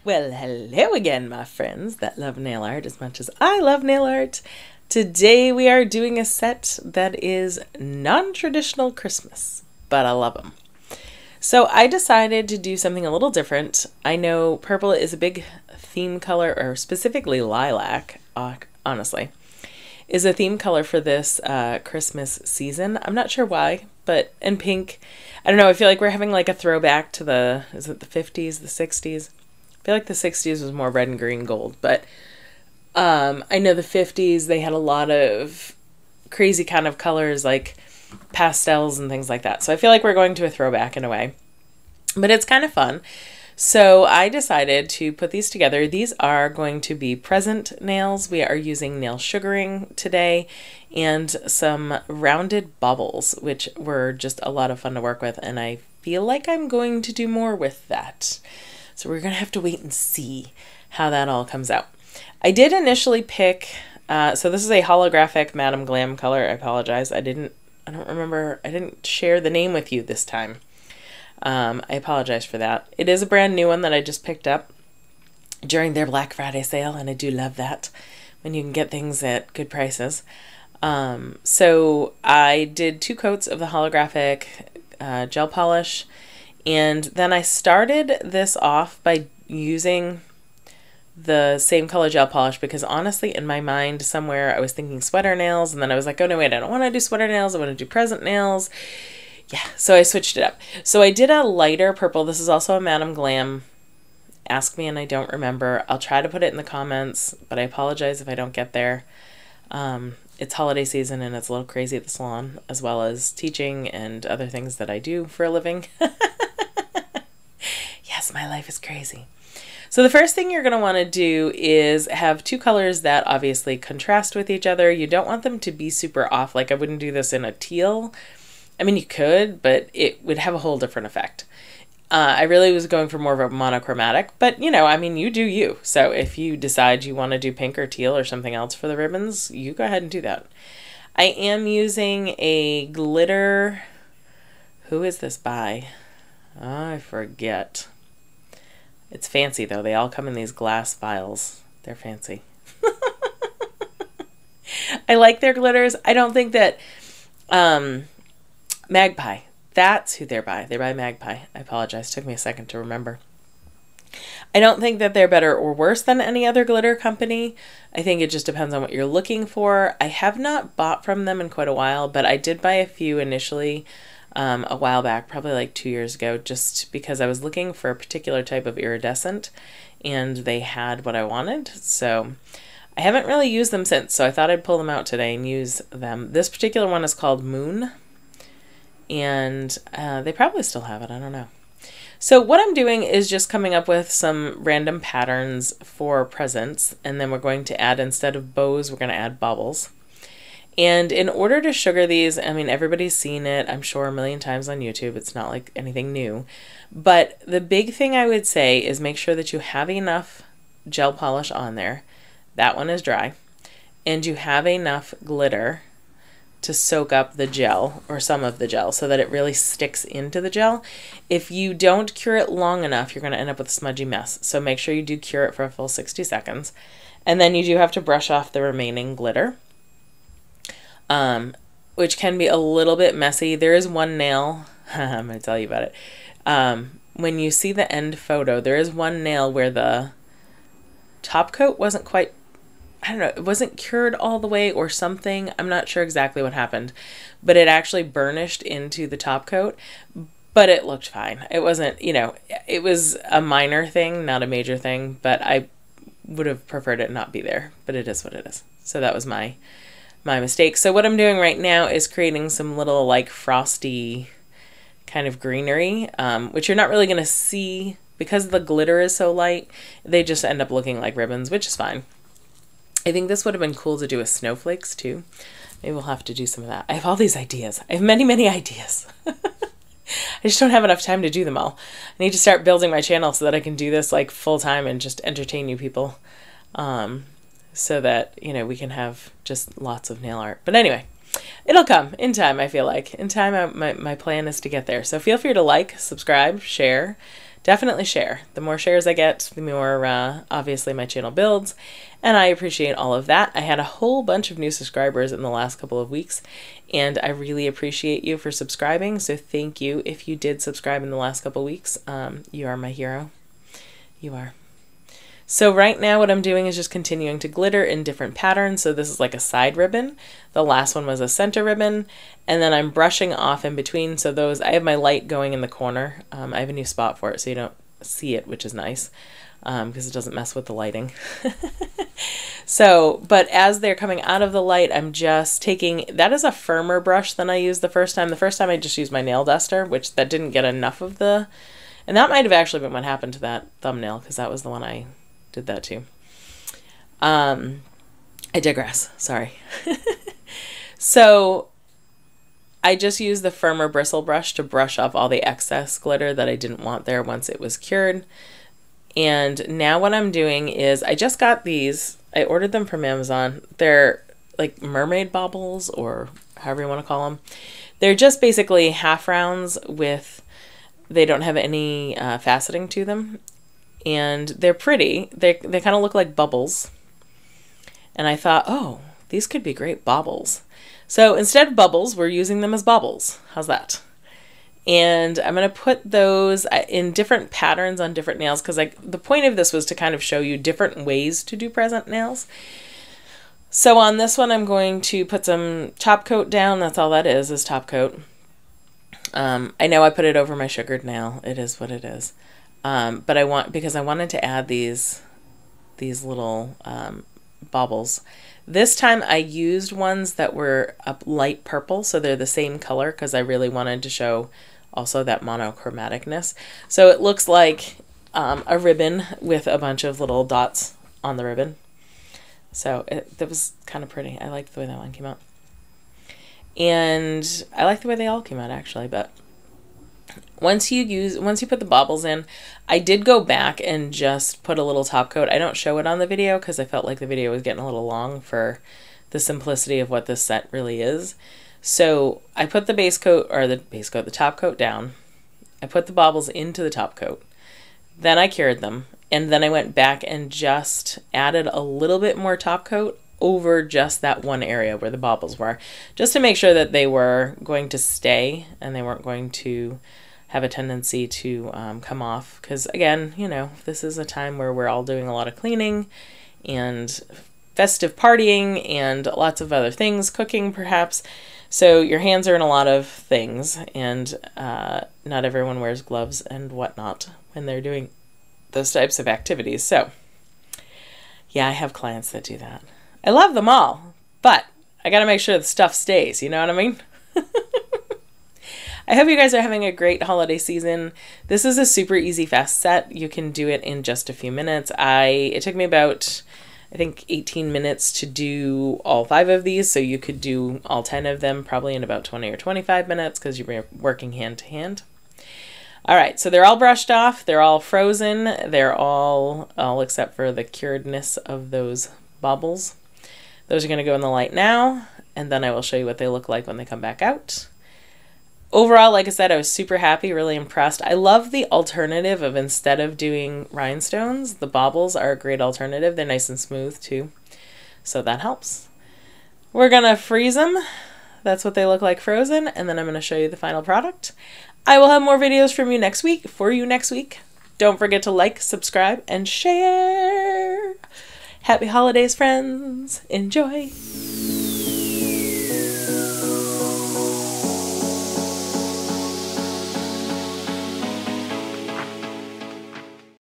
Well, hello again, my friends that love nail art as much as I love nail art. Today we are doing a set that is non-traditional Christmas, but I love them. So I decided to do something a little different. I know purple is a big theme color, or specifically lilac, honestly, is a theme color for this Christmas season. I'm not sure why, and pink. I don't know, I feel like we're having like a throwback to is it the 50s, the 60s? I feel like the 60s was more red and green gold, but I know the 50s, they had a lot of crazy kind of colors like pastels and things like that. So I feel like we're going to a throwback in a way, but it's kind of fun. So I decided to put these together. These are going to be present nails. We are using nail sugaring today and some rounded baubles, which were just a lot of fun to work with. And I feel like I'm going to do more with that. So we're going to have to wait and see how that all comes out. I did initially pick, so this is a holographic Madame Glam color. I apologize. I don't remember, I didn't share the name with you this time. I apologize for that. It is a brand new one that I just picked up during their Black Friday sale, and I do love that when you can get things at good prices. So I did 2 coats of the holographic gel polish, and then I started this off by using the same color gel polish because honestly in my mind somewhere I was thinking sweater nails, and then I was like, oh no wait, I don't want to do sweater nails, I want to do present nails. Yeah, so I switched it up. So I did a lighter purple. This is also a Madame Glam. Ask me and I don't remember. I'll try to put it in the comments, but I apologize if I don't get there. It's holiday season and it's a little crazy at the salon, as well as teaching and other things that I do for a living. Yes, my life is crazy. So the first thing you're going to want to do is have 2 colors that obviously contrast with each other. You don't want them to be super off. Like I wouldn't do this in a teal. I mean, you could, but it would have a whole different effect. I really was going for more of a monochromatic, but you know, I mean, you do you. So if you decide you want to do pink or teal or something else for the ribbons, you go ahead and do that. I am using a glitter. Who is this by? I forget. It's fancy though. They all come in these glass vials. They're fancy. I like their glitters. I don't think that Magpie. That's who they're by. They're by Magpie. I apologize. Took me a second to remember. I don't think that they're better or worse than any other glitter company. I think it just depends on what you're looking for. I have not bought from them in quite a while, but I did buy a few initially a while back, probably like 2 years ago, just because I was looking for a particular type of iridescent and they had what I wanted. So I haven't really used them since, so I thought I'd pull them out today and use them. This particular one is called Moon, and they probably still have it. I don't know. So what I'm doing is just coming up with some random patterns for presents, and then we're going to add, instead of bows, we're going to add baubles. And in order to sugar these, I mean, everybody's seen it, I'm sure, a million times on YouTube. It's not like anything new. But the big thing I would say is make sure that you have enough gel polish on there. That one is dry. And you have enough glitter to soak up the gel, or some of the gel, so that it really sticks into the gel. If you don't cure it long enough, you're going to end up with a smudgy mess. So make sure you do cure it for a full 60 seconds. And then you do have to brush off the remaining glitter, which can be a little bit messy. There is one nail, I'm going to tell you about it. When you see the end photo, there is one nail where the top coat wasn't quite, I don't know, it wasn't cured all the way or something. I'm not sure exactly what happened, but it actually burnished into the top coat, but it looked fine. It wasn't, you know, it was a minor thing, not a major thing, but I would have preferred it not be there, but it is what it is. So that was my mistake. So what I'm doing right now is creating some little like frosty kind of greenery, which you're not really going to see because the glitter is so light. They just end up looking like ribbons, which is fine. I think this would have been cool to do with snowflakes too. Maybe we'll have to do some of that. I have all these ideas. I have many, many ideas. I just don't have enough time to do them all. I need to start building my channel so that I can do this like full time and just entertain you people. So that, you know, we can have just lots of nail art. But anyway, it'll come in time, I feel like. In time, my plan is to get there. So feel free to like, subscribe, share, definitely share. The more shares I get, the more obviously my channel builds, and I appreciate all of that. I had a whole bunch of new subscribers in the last couple of weeks, and I really appreciate you for subscribing, so thank you if you did subscribe in the last couple of weeks. You are my hero. You are. So right now what I'm doing is just continuing to glitter in different patterns. So this is like a side ribbon. The last one was a center ribbon. And then I'm brushing off in between. So those, I have my light going in the corner. I have a new spot for it so you don't see it, which is nice because it doesn't mess with the lighting. So, but as they're coming out of the light, I'm just taking, that is a firmer brush than I used the first time. The first time I just used my nail duster, which that didn't get enough of the, and that might have actually been what happened to that thumbnail because that was the one I did that too. I digress, sorry. So I just used the firmer bristle brush to brush off all the excess glitter that I didn't want there once it was cured. And now what I'm doing is I just got these, I ordered them from Amazon. They're like mermaid baubles or however you want to call them. They're just basically half rounds with, they don't have any faceting to them. And they're pretty. They kind of look like bubbles. And I thought, oh, these could be great baubles. So instead of bubbles, we're using them as baubles. How's that? And I'm going to put those in different patterns on different nails because the point of this was to kind of show you different ways to do present nails. So on this one, I'm going to put some top coat down. That's all that is top coat. I know I put it over my sugared nail. It is what it is. But because I wanted to add these little baubles. This time I used ones that were a light purple, so they're the same color because I really wanted to show also that monochromaticness. So it looks like a ribbon with a bunch of little dots on the ribbon. So that was kind of pretty. I liked the way that one came out. And I like the way they all came out actually, but once you put the baubles in, I did go back and just put a little top coat. I don't show it on the video because I felt like the video was getting a little long for the simplicity of what this set really is. So I put the the top coat down. I put the baubles into the top coat. Then I cured them. And then I went back and just added a little bit more top coat over just that one area where the baubles were, just to make sure that they were going to stay and they weren't going to have a tendency to come off. Because again, you know, this is a time where we're all doing a lot of cleaning and festive partying and lots of other things, cooking perhaps. So your hands are in a lot of things, and not everyone wears gloves and whatnot when they're doing those types of activities. So yeah, I have clients that do that. I love them all, but I got to make sure the stuff stays, you know what I mean? I hope you guys are having a great holiday season. This is a super easy, fast set. You can do it in just a few minutes. It took me about, I think, 18 minutes to do all 5 of these, so you could do all 10 of them probably in about 20 or 25 minutes because you're working hand to hand. All right, so they're all brushed off. They're all frozen. They're all except for the curedness of those baubles. Those are going to go in the light now, and then I will show you what they look like when they come back out. Overall, like I said, I was super happy, really impressed. I love the alternative of instead of doing rhinestones, the baubles are a great alternative. They're nice and smooth too, so that helps. We're going to freeze them. That's what they look like frozen, and then I'm going to show you the final product. I will have more videos from you next week, for you next week. Don't forget to like, subscribe, and share. Happy holidays, friends. Enjoy.